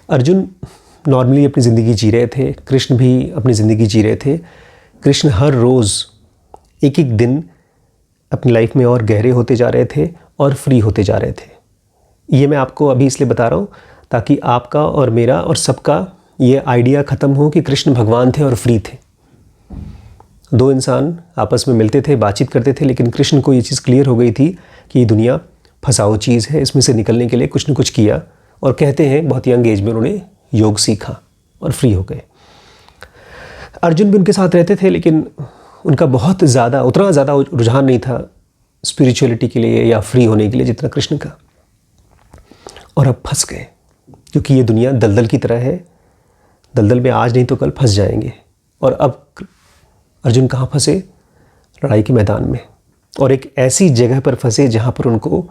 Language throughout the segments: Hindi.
अर्जुन नॉर्मली अपनी ज़िंदगी जी रहे थे, कृष्ण भी अपनी ज़िंदगी जी रहे थे। कृष्ण हर रोज़ एक एक दिन अपनी लाइफ में और गहरे होते जा रहे थे और फ्री होते जा रहे थे। ये मैं आपको अभी इसलिए बता रहा हूँ ताकि आपका और मेरा और सबका ये आइडिया ख़त्म हो कि कृष्ण भगवान थे और फ्री थे। दो इंसान आपस में मिलते थे, बातचीत करते थे, लेकिन कृष्ण को ये चीज़ क्लियर हो गई थी कि ये दुनिया फंसाऊ चीज़ है, इसमें से निकलने के लिए कुछ न कुछ किया। और कहते हैं बहुत यंग एज में उन्होंने योग सीखा और फ्री हो गए। अर्जुन भी उनके साथ रहते थे, लेकिन उनका बहुत ज़्यादा उतना ज़्यादा रुझान नहीं था स्पिरिचुअलिटी के लिए या फ्री होने के लिए जितना कृष्ण का। और अब फंस गए, क्योंकि ये दुनिया दलदल की तरह है। दलदल में आज नहीं तो कल फंस जाएंगे। और अब अर्जुन कहाँ फंसे? लड़ाई के मैदान में, और एक ऐसी जगह पर फंसे जहाँ पर उनको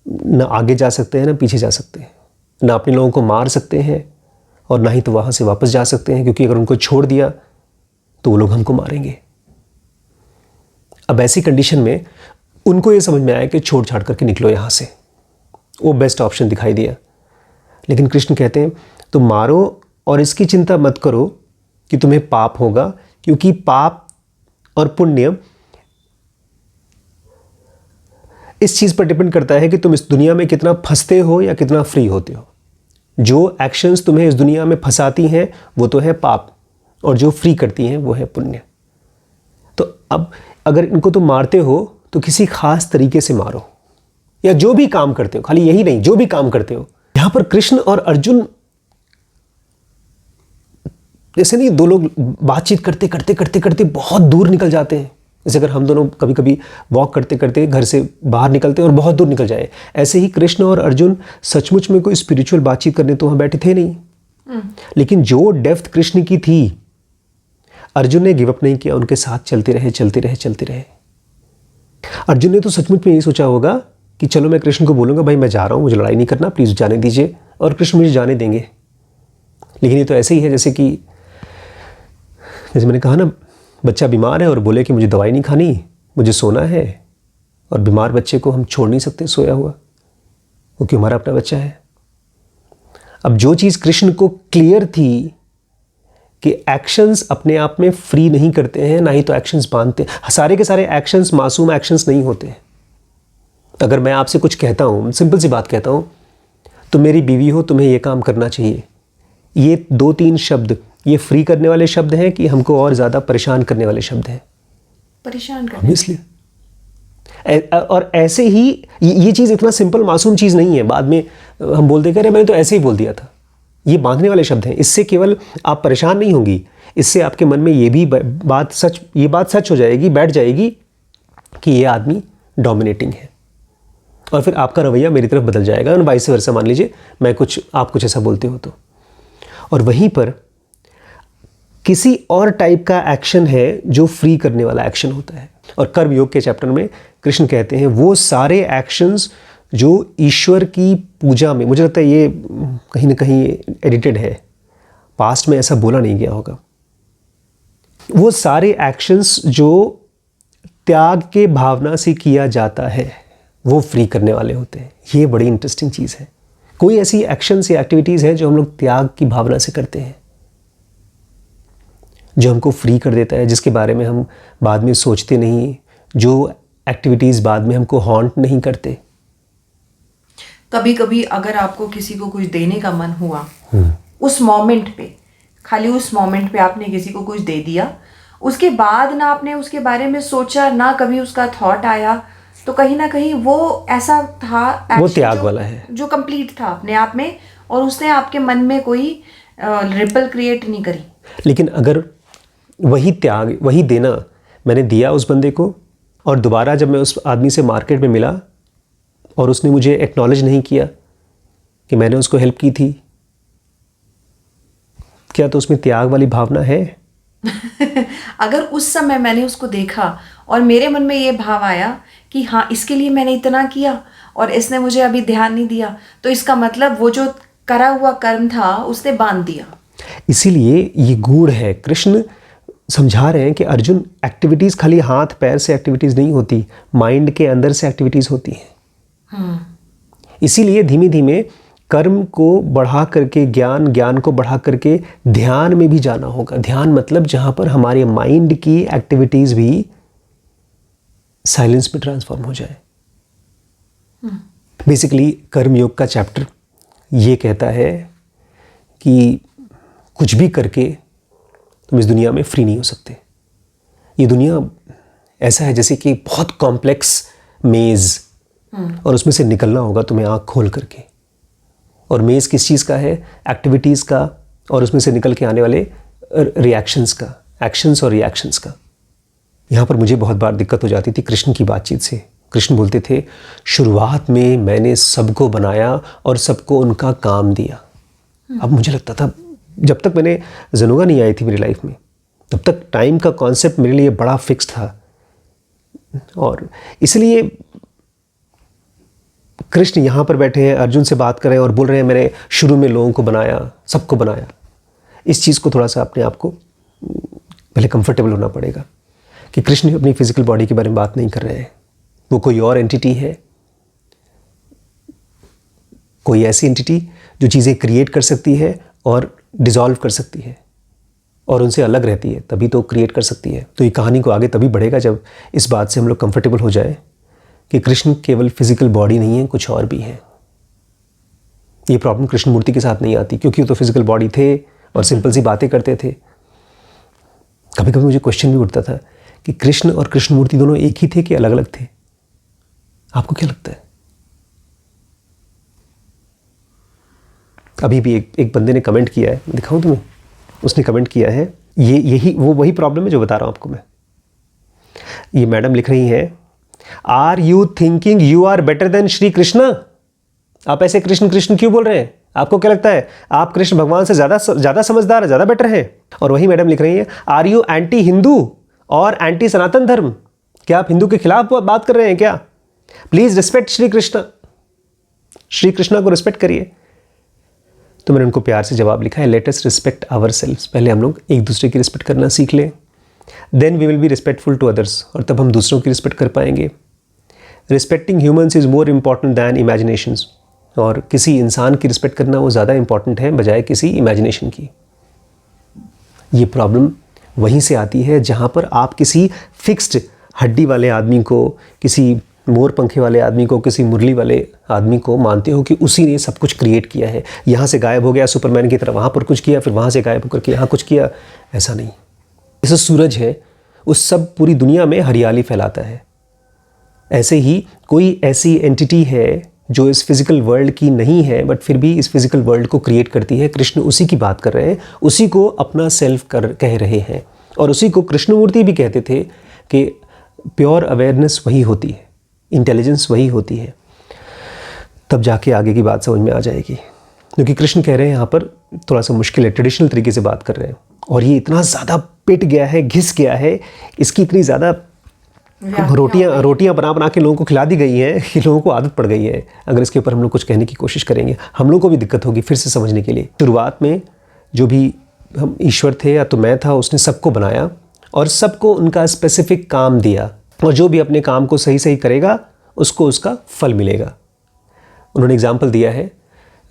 न आगे जा सकते हैं न पीछे जा सकते हैं, ना अपने लोगों को मार सकते हैं और ना ही तो वहाँ से वापस जा सकते हैं, क्योंकि अगर उनको छोड़ दिया तो वो लोग हमको मारेंगे। अब ऐसी कंडीशन में उनको ये समझ में आया कि छोड़ छाड़ करके निकलो यहाँ से, वो बेस्ट ऑप्शन दिखाई दिया। लेकिन कृष्ण कहते हैं तुम मारो और इसकी चिंता मत करो कि तुम्हें पाप होगा, क्योंकि पाप और पुण्य इस चीज़ पर डिपेंड करता है कि तुम इस दुनिया में कितना फंसते हो या कितना फ्री होते हो। जो एक्शंस तुम्हें इस दुनिया में फंसाती हैं वो तो है पाप, और जो फ्री करती हैं वो है पुण्य। तो अब अगर इनको तुम मारते हो तो किसी खास तरीके से मारो, या जो भी काम करते हो, खाली यही नहीं, जो भी काम करते हो। यहां पर कृष्ण और अर्जुन जैसे नहीं, दो लोग बातचीत करते करते करते करते बहुत दूर निकल जाते हैं। जैसे अगर हम दोनों कभी कभी वॉक करते करते घर से बाहर निकलते हैं और बहुत दूर निकल जाए, ऐसे ही कृष्ण और अर्जुन सचमुच में कोई स्पिरिचुअल बातचीत करने तो वहाँ बैठे थे नहीं। लेकिन जो डेप्थ कृष्ण की थी, अर्जुन ने गिव अप नहीं किया, उनके साथ चलते रहे चलते रहे चलते रहे। अर्जुन ने तो सचमुच में यही सोचा होगा कि चलो मैं कृष्ण को बोलूँगा भाई मैं जा रहा हूँ, मुझे लड़ाई नहीं करना, प्लीज़ जाने दीजिए, और कृष्ण मुझे जाने देंगे। लेकिन ये तो ऐसे ही है जैसे मैंने कहा ना, बच्चा बीमार है और बोले कि मुझे दवाई नहीं खानी, मुझे सोना है, और बीमार बच्चे को हम छोड़ नहीं सकते सोया हुआ, क्योंकि हमारा अपना बच्चा है। अब जो चीज़ कृष्ण को क्लियर थी कि एक्शंस अपने आप में फ्री नहीं करते हैं, ना ही तो एक्शंस बांधते हैं। सारे के सारे एक्शंस मासूम एक्शंस नहीं होते। अगर मैं आपसे कुछ कहता हूँ, सिंपल सी बात कहता हूँ, तुम मेरी बीवी हो, तुम्हें ये काम करना चाहिए, ये 2-3 शब्द ये फ्री करने वाले शब्द हैं कि हमको और ज़्यादा परेशान करने वाले शब्द हैं? परेशान करने, इसलिए। और ऐसे ही ये चीज़ इतना सिंपल मासूम चीज़ नहीं है। बाद में हम बोलते कह रहे मैंने तो ऐसे ही बोल दिया था। ये बांधने वाले शब्द हैं। इससे केवल आप परेशान नहीं होंगी, इससे आपके मन में ये बात सच हो जाएगी, बैठ जाएगी कि ये आदमी डोमिनेटिंग है, और फिर आपका रवैया मेरी तरफ बदल जाएगा, और वाइस वर्सा। मान लीजिए आप कुछ ऐसा बोलते हो तो, और वहीं पर किसी और टाइप का एक्शन है जो फ्री करने वाला एक्शन होता है। और कर्म योग के चैप्टर में कृष्ण कहते हैं वो सारे एक्शंस जो ईश्वर की पूजा में, मुझे लगता है ये कहीं ना कहीं एडिटेड है, पास्ट में ऐसा बोला नहीं गया होगा, वो सारे एक्शंस जो त्याग के भावना से किया जाता है वो फ्री करने वाले होते हैं। ये बड़ी इंटरेस्टिंग चीज़ है। कोई ऐसी एक्शंस या एक्टिविटीज़ है जो हम लोग त्याग की भावना से करते हैं, जो हमको फ्री कर देता है, जिसके बारे में हम बाद में सोचते नहीं, जो एक्टिविटीज़ बाद में हमको हॉन्ट नहीं करते। कभी कभी अगर आपको किसी को कुछ देने का मन हुआ, उस मोमेंट पे, खाली उस मोमेंट पे आपने किसी को कुछ दे दिया, उसके बाद ना आपने उसके बारे में सोचा, ना कभी उसका थॉट आया, तो कहीं ना कहीं वो ऐसा था, वो त्याग वाला है, जो कंप्लीट था अपने आप में, और उसने आपके मन में कोई रिपल क्रिएट नहीं करी। लेकिन अगर वही त्याग, वही देना मैंने दिया उस बंदे को, और दोबारा जब मैं उस आदमी से मार्केट में मिला और उसने मुझे एक्नॉलेज नहीं किया कि मैंने उसको हेल्प की थी, क्या तो उसमें त्याग वाली भावना है? अगर उस समय मैंने उसको देखा और मेरे मन में ये भाव आया कि हाँ इसके लिए मैंने इतना किया और इसने मुझे अभी ध्यान नहीं दिया, तो इसका मतलब वो जो करा हुआ कर्म था उसने बांध दिया। इसीलिए ये गूढ़ है। कृष्ण समझा रहे हैं कि अर्जुन, एक्टिविटीज़ खाली हाथ पैर से एक्टिविटीज़ नहीं होती, माइंड के अंदर से एक्टिविटीज़ होती हैं। इसीलिए धीमे धीमे कर्म को बढ़ा करके ज्ञान, ज्ञान को बढ़ा करके ध्यान में भी जाना होगा। ध्यान मतलब जहाँ पर हमारे माइंड की एक्टिविटीज़ भी साइलेंस में ट्रांसफॉर्म हो जाए। बेसिकली कर्म योग का चैप्टर ये कहता है कि कुछ भी करके तुम इस दुनिया में फ्री नहीं हो सकते। ये दुनिया ऐसा है जैसे कि बहुत कॉम्प्लेक्स मेज़, और उसमें से निकलना होगा तुम्हें आँख खोल करके। और मेज़ किस चीज़ का है? एक्टिविटीज़ का, और उसमें से निकल के आने वाले रिएक्शंस का, एक्शंस और रिएक्शंस का। यहाँ पर मुझे बहुत बार दिक्कत हो जाती थी कृष्ण की बातचीत से। कृष्ण बोलते थे, शुरुआत में मैंने सबको बनाया और सबको उनका काम दिया। अब मुझे लगता था, जब तक मैंने ज़नुगा नहीं आई थी मेरी लाइफ में, तब तक टाइम का कॉन्सेप्ट मेरे लिए बड़ा फिक्स था। और इसलिए कृष्ण यहाँ पर बैठे हैं, अर्जुन से बात कर रहे हैं और बोल रहे हैं मैंने शुरू में लोगों को बनाया, सबको बनाया। इस चीज़ को थोड़ा सा अपने आप को पहले कंफर्टेबल होना पड़ेगा कि कृष्ण अपनी फिजिकल बॉडी के बारे में बात नहीं कर रहे हैं। वो कोई और एंटिटी है, कोई ऐसी एंटिटी जो चीज़ें क्रिएट कर सकती है और डिसॉल्व कर सकती है और उनसे अलग रहती है, तभी तो क्रिएट कर सकती है। तो ये कहानी को आगे तभी बढ़ेगा जब इस बात से हम लोग कंफर्टेबल हो जाए कि कृष्ण केवल फिजिकल बॉडी नहीं है, कुछ और भी है। ये प्रॉब्लम कृष्ण मूर्ति के साथ नहीं आती क्योंकि वो तो फिजिकल बॉडी थे और सिंपल सी बातें करते थे। कभी कभी मुझे क्वेश्चन भी उठता था कि कृष्ण और कृष्ण मूर्ति दोनों एक ही थे कि अलग अलग थे? आपको क्या लगता है? अभी भी एक बंदे ने कमेंट किया है, दिखाऊं तुम्हें? उसने कमेंट किया है, यही वही प्रॉब्लम है जो बता रहा हूं आपको मैं। ये मैडम लिख रही हैं, are you thinking you are better than Shri Krishna? आप ऐसे कृष्ण कृष्ण क्यों बोल रहे हैं? आपको क्या लगता है आप कृष्ण भगवान से ज़्यादा समझदार, ज़्यादा बेटर हैं? और वही मैडम लिख रही हैं, आर यू एंटी हिंदू और एंटी सनातन धर्म? क्या आप हिंदू के खिलाफ बात कर रहे हैं क्या? प्लीज़ रिस्पेक्ट श्री कृष्ण, श्री कृष्ण को रिस्पेक्ट करिए। तो मैंने उनको प्यार से जवाब लिखा है, let us respect ourselves. पहले हम लोग एक दूसरे की रिस्पेक्ट करना सीख लें, then we will be respectful to others, और तब हम दूसरों की रिस्पेक्ट कर पाएंगे। Respecting humans is more important than imaginations. और किसी इंसान की रिस्पेक्ट करना वो ज़्यादा इंपॉर्टेंट है बजाय किसी इमेजिनेशन की। ये प्रॉब्लम वहीं से आती है जहाँ पर आप किसी फिक्स्ड हड्डी वाले आदमी को, किसी मोर पंखे वाले आदमी को, किसी मुरली वाले आदमी को मानते हो कि उसी ने सब कुछ क्रिएट किया है। यहाँ से गायब हो गया सुपरमैन की तरह, वहाँ पर कुछ किया, फिर वहाँ से गायब होकर के यहाँ कुछ किया। ऐसा नहीं। जैसे सूरज है, उस सब पूरी दुनिया में हरियाली फैलाता है, ऐसे ही कोई ऐसी एंटिटी है जो इस फिजिकल वर्ल्ड की नहीं है बट फिर भी इस फिजिकल वर्ल्ड को क्रिएट करती है। कृष्ण उसी की बात कर रहे हैं, उसी को अपना सेल्फ कह रहे हैं, और उसी को कृष्णमूर्ति भी कहते थे कि प्योर अवेयरनेस वही होती है, इंटेलिजेंस वही होती है। तब जाके आगे की बात समझ में आ जाएगी, क्योंकि कृष्ण कह रहे हैं यहाँ पर थोड़ा सा मुश्किल है, ट्रेडिशनल तरीके से बात कर रहे हैं, और ये इतना ज़्यादा पिट गया है, घिस गया है, इसकी इतनी ज़्यादा रोटियां बना के लोगों को खिला दी गई हैं कि लोगों को आदत पड़ गई है। अगर इसके ऊपर हम लोग कुछ कहने की कोशिश करेंगे, हम लोग को भी दिक्कत होगी फिर से समझने के लिए। शुरुआत में जो भी हम ईश्वर थे या तो मैं था, उसने सबको बनाया और सबको उनका स्पेसिफिक काम दिया, और जो भी अपने काम को सही सही करेगा उसको उसका फल मिलेगा। उन्होंने एग्जाम्पल दिया है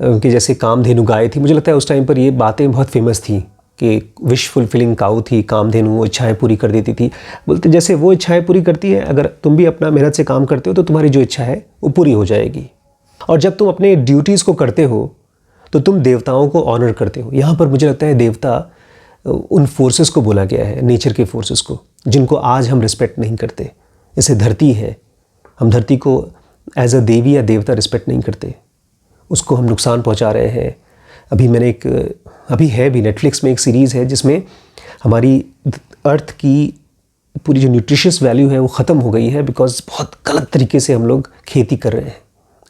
कि जैसे कामधेनु गाय थी, मुझे लगता है उस टाइम पर ये बातें बहुत फेमस थी कि विश फुलफिलिंग काऊ थी कामधेनु, वो इच्छाएं पूरी कर देती थी। बोलते जैसे वो इच्छाएं पूरी करती है, अगर तुम भी अपना मेहनत से काम करते हो तो तुम्हारी जो इच्छा है वो पूरी हो जाएगी। और जब तुम अपने ड्यूटीज़ को करते हो तो तुम देवताओं को ऑनर करते हो। यहाँ पर मुझे लगता है देवता उन फोर्सेस को बोला गया है, नेचर के फोर्सेस को, जिनको आज हम रिस्पेक्ट नहीं करते। जैसे धरती है, हम धरती को एज अ देवी या देवता रिस्पेक्ट नहीं करते, उसको हम नुकसान पहुँचा रहे हैं। अभी है भी नेटफ्लिक्स में एक सीरीज़ है जिसमें हमारी अर्थ की पूरी जो न्यूट्रिशियस वैल्यू है वो ख़त्म हो गई है, बिकॉज बहुत गलत तरीके से हम लोग खेती कर रहे हैं,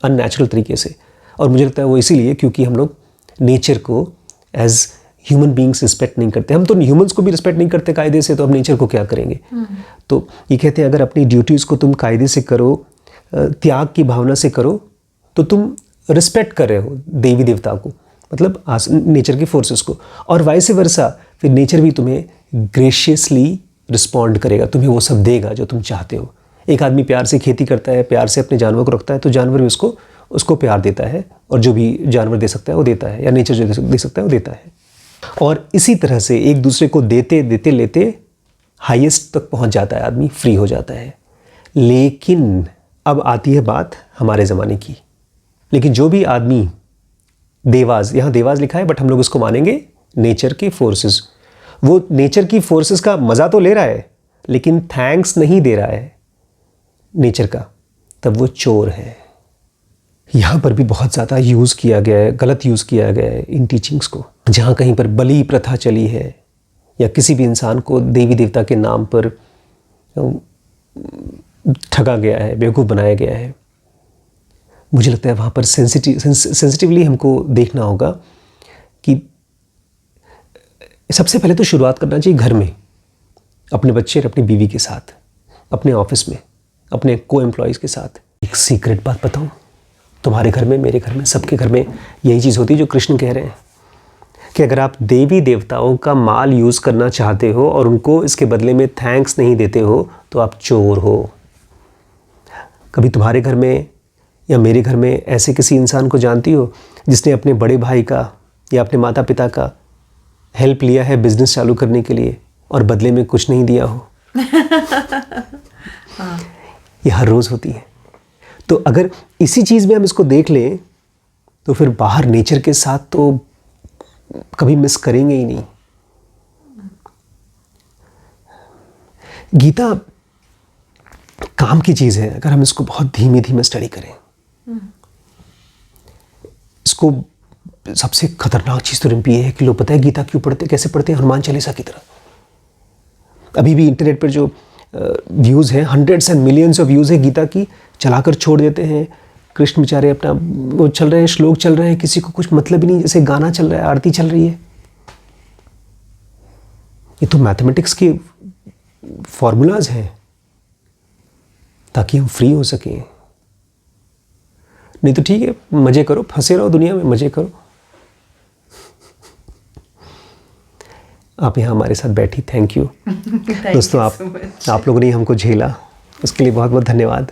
अननेचुरल तरीके से। और मुझे लगता है वो इसीलिए क्योंकि हम लोग नेचर को एज ह्यूमन बींग्स रिस्पेक्ट नहीं करते। हम तो ह्यूमंस को भी रिस्पेक्ट नहीं करते कायदे से, तो अब नेचर को क्या करेंगे। तो ये कहते हैं अगर अपनी ड्यूटीज़ को तुम कायदे से करो, त्याग की भावना से करो, तो तुम रिस्पेक्ट कर रहे हो देवी देवता को, मतलब नेचर की फोर्सेस को, और वाइस वर्सा फिर नेचर भी तुम्हें ग्रेशियसली रिस्पॉन्ड करेगा, तुम्हें वो सब देगा जो तुम चाहते हो। एक आदमी प्यार से खेती करता है, प्यार से अपने जानवर को रखता है, तो जानवर भी उसको उसको प्यार देता है, और जो भी जानवर दे सकता है वो देता है, या नेचर जो दे सकता है वो देता है। और इसी तरह से एक दूसरे को देते देते लेते हाईएस्ट तक पहुंच जाता है आदमी, फ्री हो जाता है। लेकिन अब आती है बात हमारे ज़माने की। लेकिन जो भी आदमी देवाज, यहाँ देवाज लिखा है बट हम लोग उसको मानेंगे नेचर के फोर्सेस, वो नेचर की फोर्सेस का मज़ा तो ले रहा है लेकिन थैंक्स नहीं दे रहा है नेचर का, तब वो चोर है। यहाँ पर भी बहुत ज़्यादा यूज़ किया गया है, गलत यूज़ किया गया है इन टीचिंग्स को। जहाँ कहीं पर बलि प्रथा चली है या किसी भी इंसान को देवी देवता के नाम पर ठगा गया है, बेवकूफ़ बनाया गया है, मुझे लगता है वहाँ पर सेंसिटिवली हमको देखना होगा कि सबसे पहले तो शुरुआत करना चाहिए घर में, अपने बच्चे और अपनी बीवी के साथ, अपने ऑफिस में, अपने को एम्प्लॉयज़ के साथ। एक सीक्रेट बात बताऊँ, तुम्हारे घर में, मेरे घर में, सबके घर में यही चीज़ होती है जो कृष्ण कह रहे हैं कि अगर आप देवी देवताओं का माल यूज़ करना चाहते हो और उनको इसके बदले में थैंक्स नहीं देते हो तो आप चोर हो। कभी तुम्हारे घर में या मेरे घर में ऐसे किसी इंसान को जानती हो जिसने अपने बड़े भाई का या अपने माता पिता का हेल्प लिया है बिजनेस चालू करने के लिए और बदले में कुछ नहीं दिया हो? हाँ। ये हर रोज़ होती है। तो अगर इसी चीज़ में हम इसको देख लें तो फिर बाहर नेचर के साथ तो कभी मिस करेंगे ही नहीं। गीता काम की चीज़ है अगर हम इसको बहुत धीमे धीमे स्टडी करें। इसको सबसे खतरनाक चीज़ तो ये है कि लोग पता है गीता क्यों पढ़ते, कैसे पढ़ते हैं? हनुमान चालीसा की तरह। अभी भी इंटरनेट पर जो व्यूज़ हैं, hundreds and millions of views है गीता की, चलाकर छोड़ देते हैं। कृष्ण बेचारे अपना वो चल रहे हैं, श्लोक चल रहे हैं, किसी को कुछ मतलब ही नहीं, जैसे गाना चल रहा है, आरती चल रही है। ये तो मैथमेटिक्स के फॉर्मूलाज हैं ताकि हम फ्री हो सकें। नहीं तो ठीक है, मज़े करो, फंसे रहो दुनिया में, मज़े करो। आप यहाँ हमारे साथ बैठी, थैंक यू दोस्तों। आप लोगों ने हमको झेला, उसके लिए बहुत बहुत धन्यवाद।